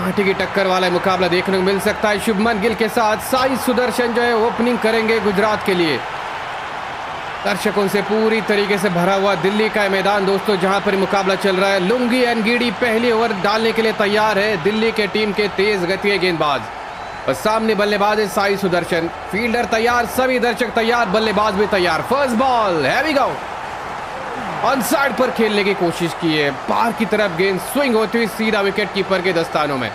कांटे की टक्कर वाला मुकाबला देखने को मिल सकता है। शुभमन गिल के साथ साई सुदर्शन जो है ओपनिंग करेंगे गुजरात के लिए। दर्शकों से पूरी तरीके से भरा हुआ दिल्ली का मैदान दोस्तों, जहां पर मुकाबला चल रहा है। लुंगी एनगीडी पहली ओवर डालने के लिए तैयार है। दिल्ली के टीम के तेज गति गेंदबाज और सामने बल्लेबाज है साई सुदर्शन। फील्डर तैयार, सभी दर्शक तैयार, बल्लेबाज भी तैयार। First ball, have we go. On side पर खेलने की कोशिश की है, पार की तरफ गेंद स्विंग होती हुई सीधा विकेट कीपर के दस्तानों में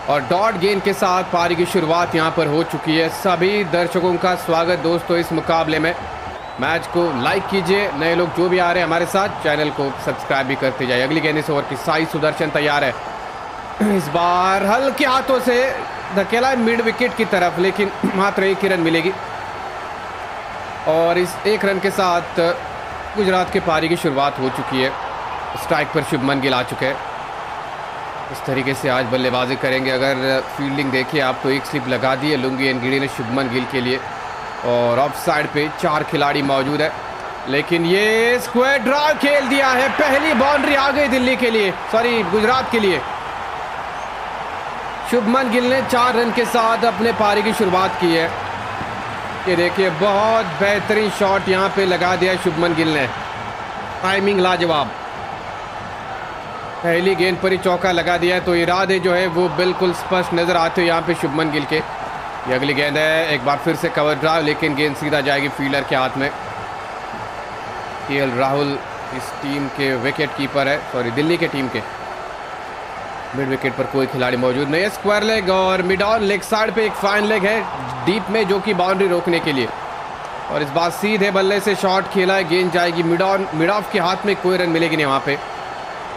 और डॉट गेंद के साथ पारी की शुरुआत यहां पर हो चुकी है। सभी दर्शकों का स्वागत दोस्तों इस मुकाबले में। मैच को लाइक कीजिए, नए लोग जो भी आ रहे हैं हमारे साथ चैनल को सब्सक्राइब भी करते जाइए। अगली गेंद इस ओवर की, साई सुदर्शन तैयार है। इस बार हल्के हाथों से धकेला है मिड विकेट की तरफ, लेकिन मात्र एक ही रन मिलेगी और इस एक रन के साथ गुजरात के पारी की शुरुआत हो चुकी है। स्ट्राइक पर शुभमन गिल आ चुके हैं। इस तरीके से आज बल्लेबाजी करेंगे। अगर फील्डिंग देखिए आप तो एक स्लिप लगा दी है लुंगी एनगीडी ने शुभमन गिल के लिए और ऑफ साइड पे 4 खिलाड़ी मौजूद है, लेकिन ये स्क्वायर ड्राइव खेल दिया है। पहली बाउंड्री आ गई दिल्ली के लिए, सॉरी गुजरात के लिए। शुभमन गिल ने 4 रन के साथ अपने पारी की शुरुआत की है। ये देखिए बहुत बेहतरीन शॉट यहाँ पे लगा दिया शुभमन गिल ने, टाइमिंग लाजवाब। पहली गेंद पर ही चौका लगा दिया है, तो इरादे जो है वो बिल्कुल स्पष्ट नजर आते हैं यहाँ पे शुभमन गिल के। ये अगली गेंद है, एक बार फिर से कवर ड्राइव, लेकिन गेंद सीधा जाएगी फील्डर के हाथ में। केएल राहुल इस टीम के विकेट कीपर है, सॉरी दिल्ली के टीम के। मिड विकेट पर कोई खिलाड़ी मौजूद नहीं है। स्क्वायर लेग और मिड ऑन लेग साइड पे एक फाइन लेग है डीप में, जो कि बाउंड्री रोकने के लिए। और इस बार सीधे बल्ले से शॉट खेला है, गेंद जाएगी मिड ऑन, मिड ऑफ के हाथ में, कोई रन मिलेगी नहीं वहाँ पे।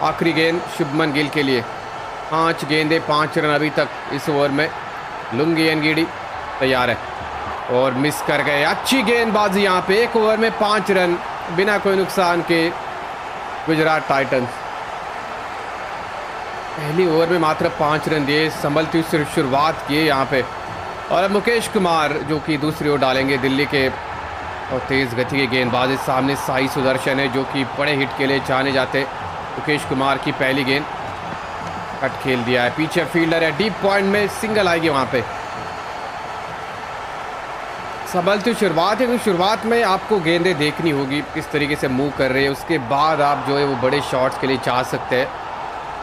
आखिरी गेंद शुभमन गिल के लिए। 5 गेंदें 5 रन अभी तक इस ओवर में। लुंगी एनगीडी तैयार है और मिस कर गए। अच्छी गेंदबाजी यहाँ पे, एक ओवर में 5 रन बिना कोई नुकसान के गुजरात टाइटंस। पहली ओवर में मात्र 5 रन दिए, संभलती हुई शुरुआत की यहाँ पे। और अब मुकेश कुमार जो कि दूसरी ओर डालेंगे दिल्ली के और तेज गति के गेंदबाज। सामने साई सुदर्शन है जो कि बड़े हिट के लिए जाने जाते। मुकेश कुमार की पहली गेंद कट खेल दिया है, पीछे फील्डर है, डीप पॉइंट में सिंगल आएगी वहां पे। संभलती शुरुआत है, शुरुआत में आपको गेंदें देखनी होगी किस तरीके से मूव कर रहे हैं, उसके बाद आप जो है वो बड़े शॉट्स के लिए जा सकते हैं।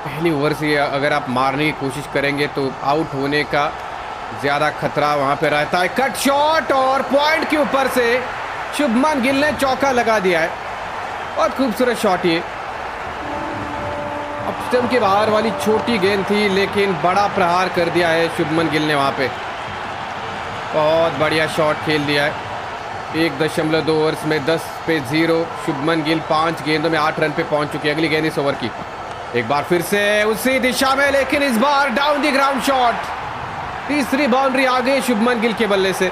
पहली ओवर से अगर आप मारने की कोशिश करेंगे तो आउट होने का ज़्यादा खतरा वहाँ पे रहता है। कट शॉट और पॉइंट के ऊपर से शुभमन गिल ने चौका लगा दिया है। बहुत खूबसूरत शॉट ये, अब स्टंप के बाहर वाली छोटी गेंद थी, लेकिन बड़ा प्रहार कर दिया है शुभमन गिल ने वहाँ पे। बहुत बढ़िया शॉट खेल दिया है। 1.2 ओवर्स में 10 पे 0। शुभमन गिल 5 गेंदों में 8 रन पे पहुंच चुके हैं। अगली गेंद इस ओवर की, एक बार फिर से उसी दिशा में, लेकिन इस बार डाउन द ग्राउंड शॉट। तीसरी बाउंड्री आ गई शुभमन गिल के बल्ले से।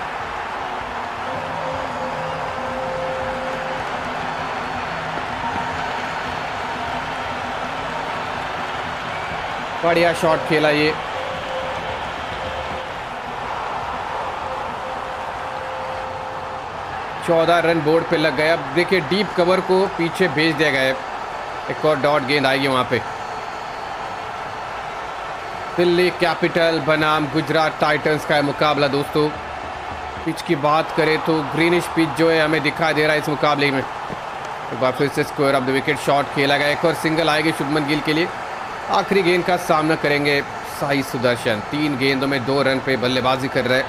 बढ़िया शॉट खेला ये। चौदह रन बोर्ड पे लग गए। अब देखिए डीप कवर को पीछे भेज दिया गया है। एक और डॉट गेंद आएगी वहां पे। दिल्ली कैपिटल बनाम गुजरात टाइटंस का मुकाबला दोस्तों। पिच की बात करें तो ग्रीनिश पिच जो है हमें दिखाई दे रहा है इस मुकाबले में। एक बार फिर से square of the wicket shot खेला गया। एक और सिंगल आएगी शुभमन गिल के लिए। आखिरी गेंद का सामना करेंगे साई सुदर्शन। 3 गेंदों में 2 रन पे बल्लेबाजी कर रहे।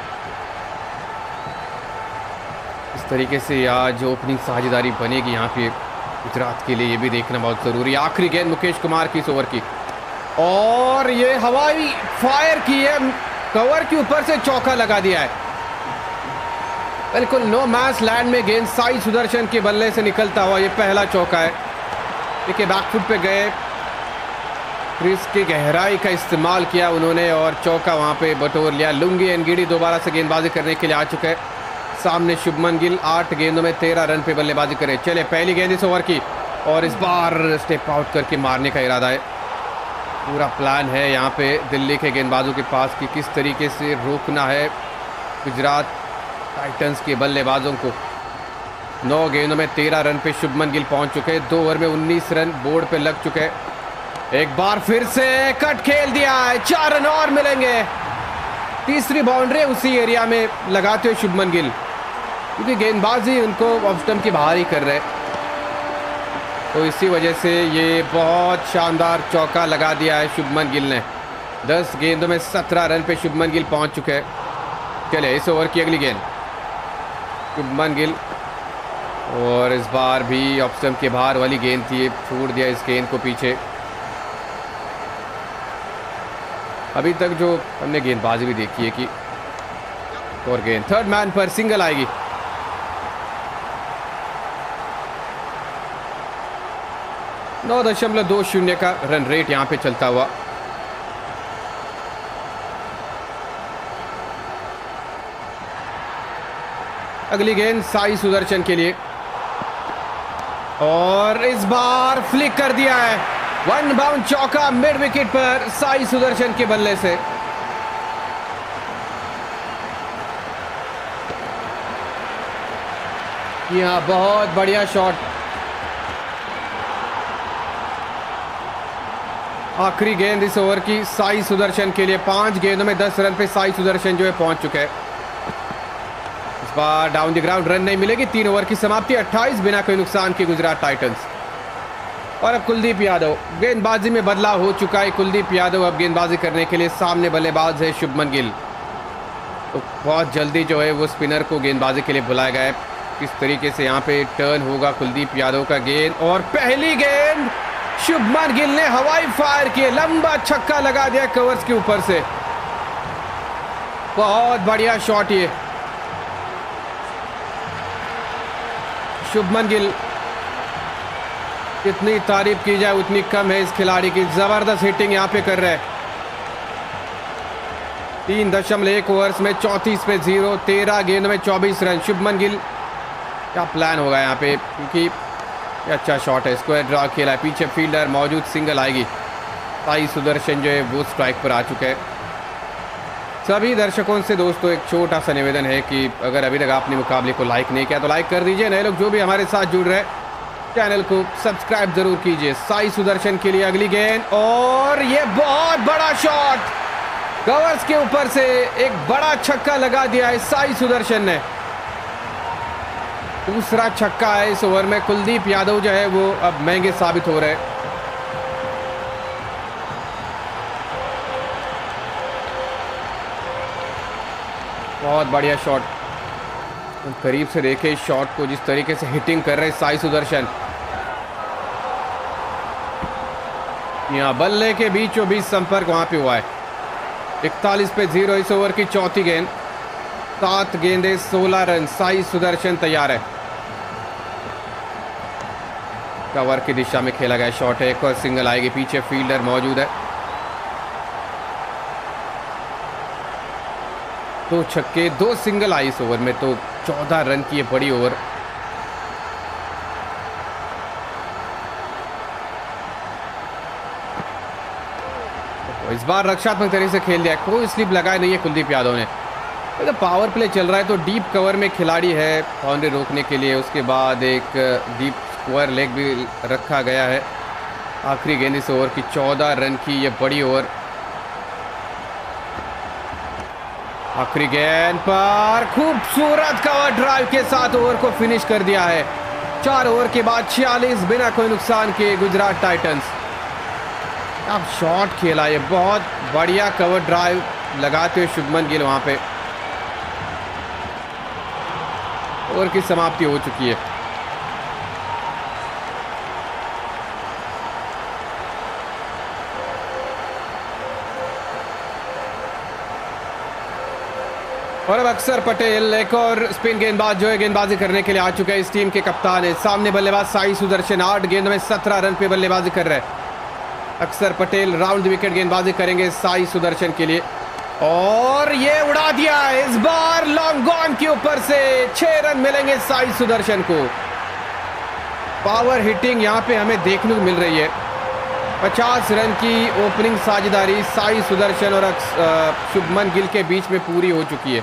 इस तरीके से आज ओपनिंग साझेदारी बनेगी यहाँ पे गुजरात के लिए, ये भी देखना बहुत ज़रूरी है। आखिरी गेंद मुकेश कुमार की इस ओवर की, और ये हवाई फायर की है, कवर के ऊपर से चौका लगा दिया है। बिल्कुल नो मैच लैंड में गेंद साई सुदर्शन के बल्ले से निकलता हुआ ये पहला चौका है। देखिए बैकफुट पे गए, क्रीज की गहराई का इस्तेमाल किया उन्होंने और चौका वहां पे बटोर लिया। लुंगी एनगीडी दोबारा से गेंदबाजी करने के लिए आ चुके हैं। सामने शुभमन गिल 8 गेंदों में 13 रन पे बल्लेबाजी करे। चले पहली गेंद इस ओवर की, और इस बार स्टेप आउट करके मारने का इरादा है। पूरा प्लान है यहाँ पे दिल्ली के गेंदबाजों के पास कि किस तरीके से रोकना है गुजरात टाइटंस के बल्लेबाजों को। 9 गेंदों में 13 रन पे शुभमन गिल पहुंच चुके हैं। 2 ओवर में 19 रन बोर्ड पे लग चुके हैं। एक बार फिर से कट खेल दिया है, 4 रन और मिलेंगे। तीसरी बाउंड्री उसी एरिया में लगाते हुए शुभमन गिल, क्योंकि गेंदबाजी उनको ऑफ स्टंप की बाहर ही कर रहे, तो इसी वजह से ये बहुत शानदार चौका लगा दिया है शुभमन गिल ने। 10 गेंदों में 17 रन पे शुभमन गिल पहुंच चुके हैं। चले इस ओवर की अगली गेंद शुभमन गिल, और इस बार भी ऑफ स्टंप के बाहर वाली गेंद थी, छोड़ दिया इस गेंद को पीछे। अभी तक जो हमने गेंदबाजी भी देखी है कि और गेंद थर्ड मैन पर सिंगल आएगी। नौ 9.20 का रन रेट यहां पे चलता हुआ। अगली गेंद साई सुदर्शन के लिए, और इस बार फ्लिक कर दिया है। 1 बाउंड चौका मिड विकेट पर साई सुदर्शन के बल्ले से। यहां बहुत बढ़िया शॉट। आखिरी गेंद इस ओवर की साई सुदर्शन के लिए। 5 गेंदों में 10 रन पे साई सुदर्शन जो है पहुंच चुके हैं। इस बार डाउन द ग्राउंड रन नहीं मिलेगी। 3 ओवर की समाप्ति, 28 बिना कोई नुकसान के गुजरात टाइटंस। और अब कुलदीप यादव, गेंदबाजी में बदलाव हो चुका है। कुलदीप यादव अब गेंदबाजी करने के लिए सामने बल्लेबाज है शुभमन गिल, तो बहुत जल्दी जो है वो स्पिनर को गेंदबाजी के लिए बुलाया गया है। किस तरीके से यहाँ पे टर्न होगा कुलदीप यादव का गेंद, और पहली गेंद शुभमन गिल ने हवाई फायर किए, लंबा छक्का लगा दिया कवर्स के ऊपर से। बहुत बढ़िया शॉट ये शुभमन गिल। कितनी तारीफ की जाए उतनी कम है इस खिलाड़ी की। जबरदस्त हिटिंग यहां पे कर रहे हैं। 3.1 ओवर्स में 34 पे 0, 13 गेंद में 24 रन। शुभमन गिल क्या प्लान होगा यहाँ पे, क्योंकि अच्छा शॉट है, स्क्वायर ड्रॉ खेला है, पीछे फील्डर मौजूद, सिंगल आएगी। साई सुदर्शन जो है वो स्ट्राइक पर आ चुके हैं। सभी दर्शकों से दोस्तों एक छोटा सा निवेदन है कि अगर अभी तक आपने मुकाबले को लाइक नहीं किया तो लाइक कर दीजिए। नए लोग जो भी हमारे साथ जुड़ रहे हैं चैनल को सब्सक्राइब जरूर कीजिए। साई सुदर्शन के लिए अगली गेंद, और ये बहुत बड़ा शॉट कवर्स के ऊपर से एक बड़ा छक्का लगा दिया है साई सुदर्शन ने। दूसरा छक्का है इस ओवर में। कुलदीप यादव जो है वो अब महंगे साबित हो रहे हैं। बहुत बढ़िया शॉट, करीब से देखे इस शॉट को, जिस तरीके से हिटिंग कर रहे साई सुदर्शन। यहां बल्ले के बीचों बीच संपर्क वहां पे हुआ है। 41 पे 0 इस ओवर की चौथी गेंद। 7 गेंदे 16 रन। साई सुदर्शन तैयार है। कवर की दिशा में खेला गया शॉट है, एक और सिंगल आएगी, पीछे फील्डर मौजूद है। 2 छक्के 2 सिंगल आई इस ओवर में, तो 14 रन की ये बड़ी ओवर। इस बार रक्षात्मक तरीके से खेल दिया, कोई स्लिप लगाया नहीं है कुलदीप यादव ने। तो पावर प्ले चल रहा है तो डीप कवर में खिलाड़ी है बाउंड्री रोकने के लिए। उसके बाद एक डीप स्क्वायर लेग भी रखा गया है। आखिरी गेंद इस ओवर की 14 रन की ये बड़ी ओवर। आखिरी गेंद पर खूबसूरत कवर ड्राइव के साथ ओवर को फिनिश कर दिया है। 4 ओवर के बाद 46 बिना कोई नुकसान के गुजरात टाइटंस। अब शॉट खेला है, बहुत बढ़िया कवर ड्राइव लगाते हुए शुभमन गिल वहां पे। ओवर की समाप्ति हो चुकी है। और अब अक्षर पटेल, एक और स्पिन गेंदबाज जो है गेंदबाजी करने के लिए आ चुके हैं। इस टीम के कप्तान है। सामने बल्लेबाज साई सुदर्शन 8 गेंदों में 17 रन पे बल्लेबाजी कर रहे हैं। अक्षर पटेल राउंड विकेट गेंदबाजी करेंगे साई सुदर्शन के लिए, और ये उड़ा दिया है। इस बार लॉन्ग ऑन के ऊपर से 6 रन मिलेंगे साई सुदर्शन को। पावर हिटिंग यहां पे हमें देखने को मिल रही है। 50 रन की ओपनिंग साझेदारी साई सुदर्शन और शुभमन गिल के बीच में पूरी हो चुकी है।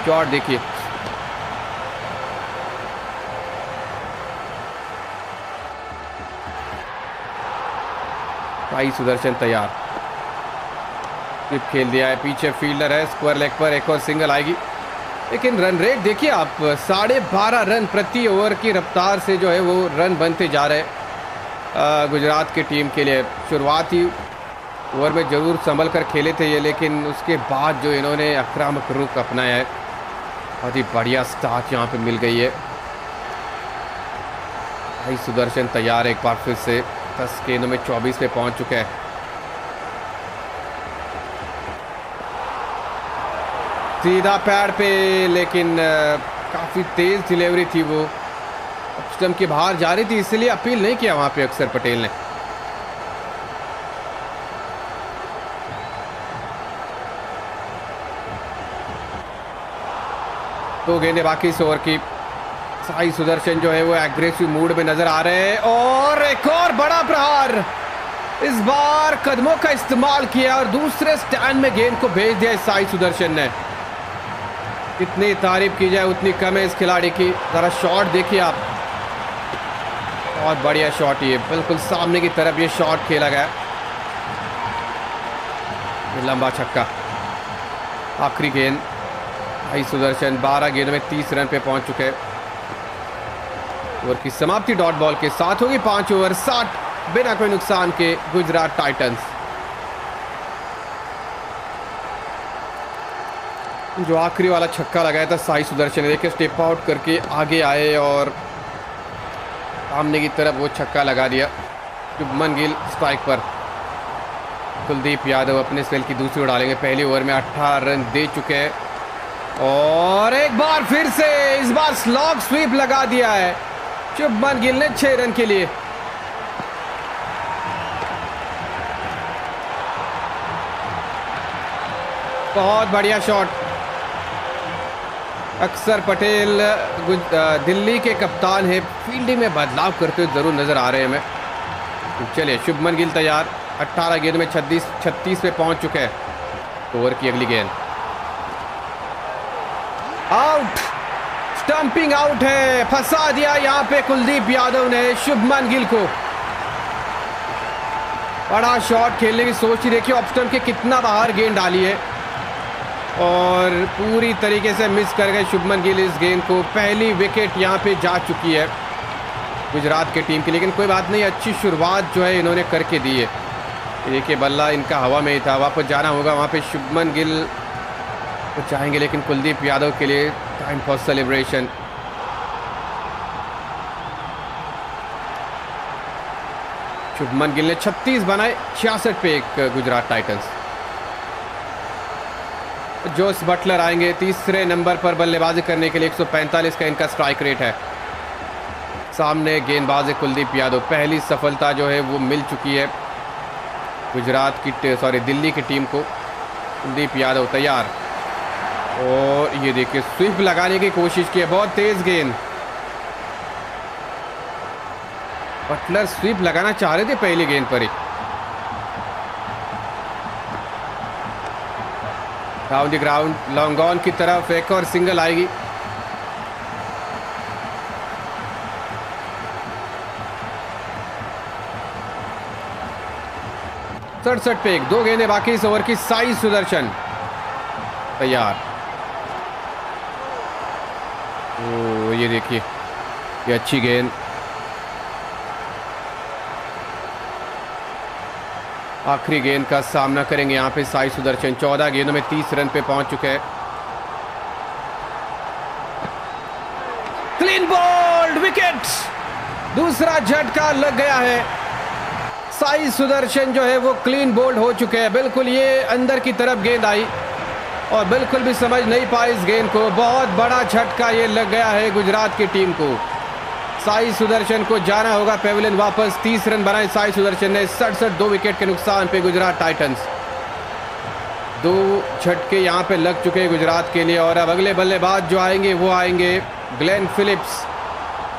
शॉट देखिए, साई सुदर्शन तैयार, खेल दिया है, पीछे फील्डर है, स्क्वायर लेग पर एक और सिंगल आएगी। लेकिन रन रेट देखिए आप, 12.5 रन प्रति ओवर की रफ्तार से जो है वो रन बनते जा रहे गुजरात की टीम के लिए। शुरुआती ओवर में ज़रूर संभल कर खेले थे ये, लेकिन उसके बाद जो इन्होंने आक्रामक रुख अपनाया है, बहुत ही बढ़िया स्टार्ट यहाँ पे मिल गई है। भाई सुदर्शन तैयार है एक बार फिर से, 10 गेंदों में 24 पे पहुंच चुके हैं। सीधा पैड पे, लेकिन काफ़ी तेज़ डिलीवरी थी, वो स्टंप के बाहर जा रही थी, इसलिए अपील नहीं किया वहाँ पे अक्षर पटेल ने। दो गेंदें बाकी इस ओवर की। साई सुदर्शन जो है वो एग्रेसिव मूड में नजर आ रहे हैं, और एक और बड़ा प्रहार, इस बार कदमों का इस्तेमाल किया और दूसरे स्टैंड में गेंद को भेज दिया साई सुदर्शन ने। कितनी तारीफ की जाए उतनी कम है इस खिलाड़ी की। जरा शॉट देखिए आप, बहुत बढ़िया शॉट, ये बिल्कुल सामने की तरफ ये शॉट खेला गया, लंबा छक्का। आखिरी गेंद, भाई सुदर्शन 12 गेंदों में 30 रन पे पहुंच चुके हैं। ओवर की समाप्ति डॉट बॉल के साथ होगी। 5 ओवर 60 बिना कोई नुकसान के गुजरात टाइटंस। जो आखिरी वाला छक्का लगाया था साई सुदर्शन ने, देखिए स्टेप आउट करके आगे आए और सामने की तरफ वो छक्का लगा दिया। शुभमन गिल स्ट्राइक पर, कुलदीप यादव अपने स्पेल की दूसरी उड़ालेंगे। पहले ओवर में 18 रन दे चुके हैं, और एक बार फिर से इस बार स्लॉग स्वीप लगा दिया है शुभमन गिल ने 6 रन के लिए। बहुत बढ़िया शॉट। अक्षर पटेल दिल्ली के कप्तान है, फील्डिंग में बदलाव करते हुए जरूर नजर आ रहे हैं हमें। चलिए शुभमन गिल तैयार, 18 गेंद में 36 पे पहुंच चुके हैं। ओवर की अगली गेंद आउट, स्टंपिंग आउट है, फंसा दिया यहां पे कुलदीप यादव ने शुभमन गिल को। बड़ा शॉट खेलने की सोच ही देखिए ऑफ स्टंप के कितना बाहर गेंद डाली है, और पूरी तरीके से मिस कर गए शुभमन गिल इस गेंद को। पहली विकेट यहां पे जा चुकी है गुजरात की टीम की, लेकिन कोई बात नहीं, अच्छी शुरुआत जो है इन्होंने करके दी है। देखिए बल्ला इनका हवा में ही था, वापस जाना होगा वहां पे। शुभमन गिल तो चाहेंगे, लेकिन कुलदीप यादव के लिए time for celebration. Shubman Gill ने 36 बनाए, 66 पे एक गुजरात टाइटंस। जोस बटलर आएंगे तीसरे नंबर पर बल्लेबाजी करने के लिए, 145 का इनका स्ट्राइक रेट है। सामने गेंदबाज कुलदीप यादव, पहली सफलता जो है वो मिल चुकी है गुजरात की दिल्ली की टीम को। कुलदीप यादव तैयार, और ये देखिए स्वीप लगाने की कोशिश की है, बहुत तेज गेंद। बटलर स्वीप लगाना चाह रहे थे पहली गेंद पर ही। Down the ground, long on की तरफ एक और सिंगल आएगी। सड़सठ पे 2 गेंदें बाकी इस ओवर की। साई सुदर्शन तैयार, ओ ये देखिए ये अच्छी गेंद। आखिरी गेंद का सामना करेंगे यहाँ पे साई सुदर्शन। 14 गेंदों में 30 रन पे पहुंच चुके हैं। क्लीन बोल्ड, विकेट, दूसरा झटका लग गया है। साई सुदर्शन जो है वो क्लीन बोल्ड हो चुके हैं। बिल्कुल ये अंदर की तरफ गेंद आई और बिल्कुल भी समझ नहीं पाई इस गेंद को। बहुत बड़ा झटका ये लग गया है गुजरात की टीम को। साई सुदर्शन को जाना होगा पेविलियन वापस। 30 रन बनाए साई सुदर्शन ने। 67 2 विकेट के नुकसान पे गुजरात टाइटंस। 2 झटके यहाँ पे लग चुके हैं गुजरात के लिए। और अब अगले बल्लेबाज जो आएंगे वो आएंगे ग्लेन फिलिप्स।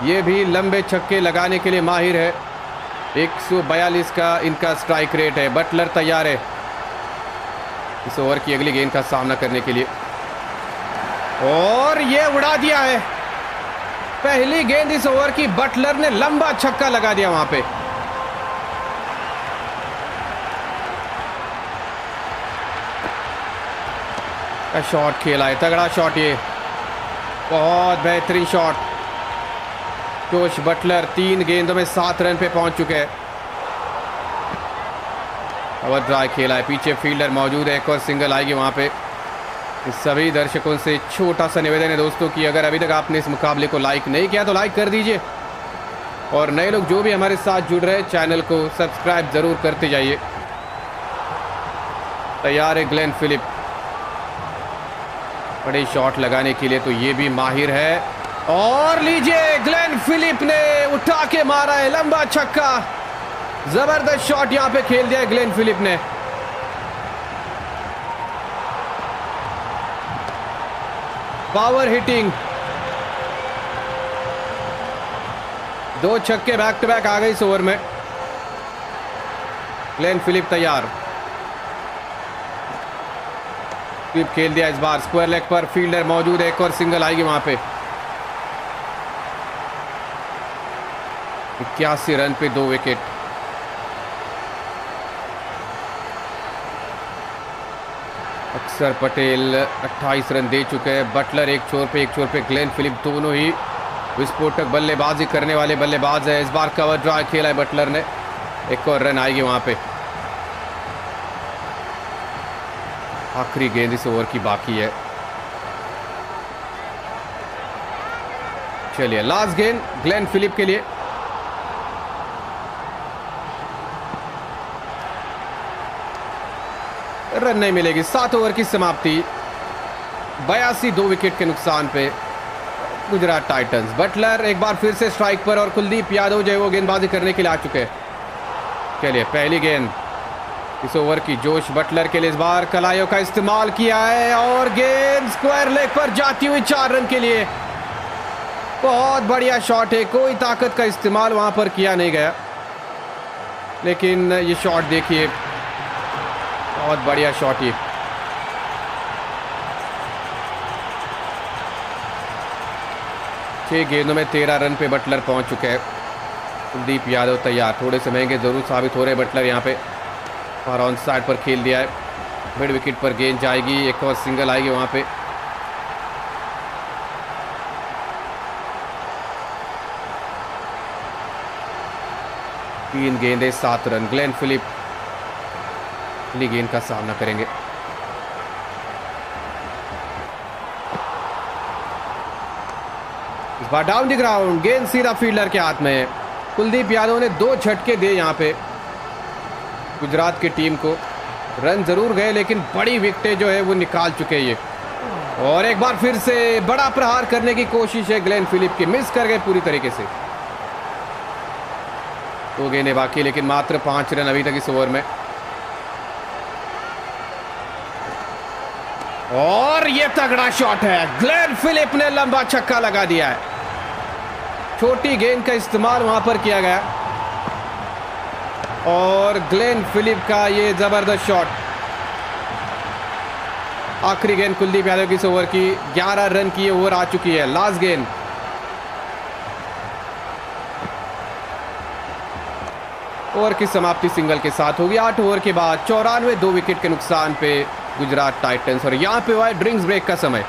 ये भी लंबे छक्के लगाने के लिए माहिर है। 142 का इनका स्ट्राइक रेट है। बटलर तैयार है इस ओवर की अगली गेंद का सामना करने के लिए, और ये उड़ा दिया है पहली गेंद इस ओवर की। बटलर ने लंबा छक्का लगा दिया वहां पे। का शॉट खेला है, तगड़ा शॉट, ये बहुत बेहतरीन शॉट। जोश बटलर 3 गेंदों में 7 रन पे पहुंच चुके हैं। कवर ड्राइव खेला है, पीछे फील्डर मौजूद है, एक और सिंगल आएगी वहां पे। सभी दर्शकों से छोटा सा निवेदन है दोस्तों कि अगर अभी तक आपने इस मुकाबले को लाइक नहीं किया तो लाइक कर दीजिए, और नए लोग जो भी हमारे साथ जुड़ रहे हैं चैनल को सब्सक्राइब जरूर करते जाइए। तैयार है ग्लेन फिलिप बड़े शॉट लगाने के लिए, तो ये भी माहिर है। और लीजिए, ग्लेन फिलिप ने उठा के मारा है लंबा छक्का। जबरदस्त शॉट यहां पे खेल दिया है ग्लेन फिलिप ने। पावर हिटिंग, 2 छक्के बैक टू बैक आ गए इस ओवर में। ग्लेन फिलिप तैयार, स्वीप खेल दिया इस बार, स्क्वायर लेग पर फील्डर मौजूद है, एक और सिंगल आएगी वहां पे। 81 रन पे 2 विकेट। अक्षर पटेल 28 रन दे चुके हैं। बटलर एक छोर पे ग्लेन फिलिप, दोनों ही विस्फोटक बल्लेबाजी करने वाले बल्लेबाज है। इस बार कवर ड्राइव खेला है बटलर ने, एक और रन आएगी वहां पे। आखिरी गेंद इस ओवर की बाकी है। चलिए, लास्ट गेंद ग्लेन फिलिप के लिए। रन नहीं मिलेगी, 7 ओवर की समाप्ति, 82 2 विकेट के नुकसान पे गुजरात टाइटंस। बटलर एक बार फिर से स्ट्राइक पर, और कुलदीप यादव जो है वो गेंदबाजी करने के लिए आ चुके हैं। चलिए, पहली गेंद इस ओवर की जोश बटलर के लिए, इस बार कलाइयों का इस्तेमाल किया है, और गेंद स्क्वायर लेग पर जाती हुई 4 रन के लिए। बहुत बढ़िया शॉट है, कोई ताकत का इस्तेमाल वहां पर किया नहीं गया, लेकिन ये शॉट देखिए, बहुत बढ़िया शॉट। ये 6 गेंदों में 13 रन पे बटलर पहुंच चुके हैं। कुलदीप यादव तैयार, थोड़े से महंगे जरूर साबित हो रहे बटलर यहाँ पे, और ऑन साइड पर खेल दिया है। मिड विकेट पर गेंद जाएगी, एक और सिंगल आएगी वहां पे। तीन गेंदें 7 रन। ग्लेन फिलिप अगली गेंद का सामना करेंगे। इस बार डाउन द ग्राउंड, गेंद सीधा फील्डर के हाथ में है। कुलदीप यादव ने 2 झटके दिए यहां पे गुजरात की टीम को। रन जरूर गए, लेकिन बड़ी विकेटें जो है वो निकाल चुके हैं ये। और एक बार फिर से बड़ा प्रहार करने की कोशिश है ग्लेन फिलिप की, मिस कर गए पूरी तरीके से। 2 गेंदें बाकी, लेकिन मात्र 5 रन अभी तक इस ओवर में। और ये तगड़ा शॉट है, ग्लेन फिलिप ने लंबा छक्का लगा दिया है। छोटी गेंद का इस्तेमाल वहां पर किया गया, और ग्लेन फिलिप का ये जबरदस्त शॉट। आखिरी गेंद कुलदीप यादव की इस ओवर की, 11 रन की ओवर आ चुकी है। लास्ट गेंद, ओवर की समाप्ति सिंगल के साथ होगी। 8 ओवर के बाद 94 2 विकेट के नुकसान पे गुजरात टाइटंस, और यहां पे हुआ है ड्रिंक्स ब्रेक का समय।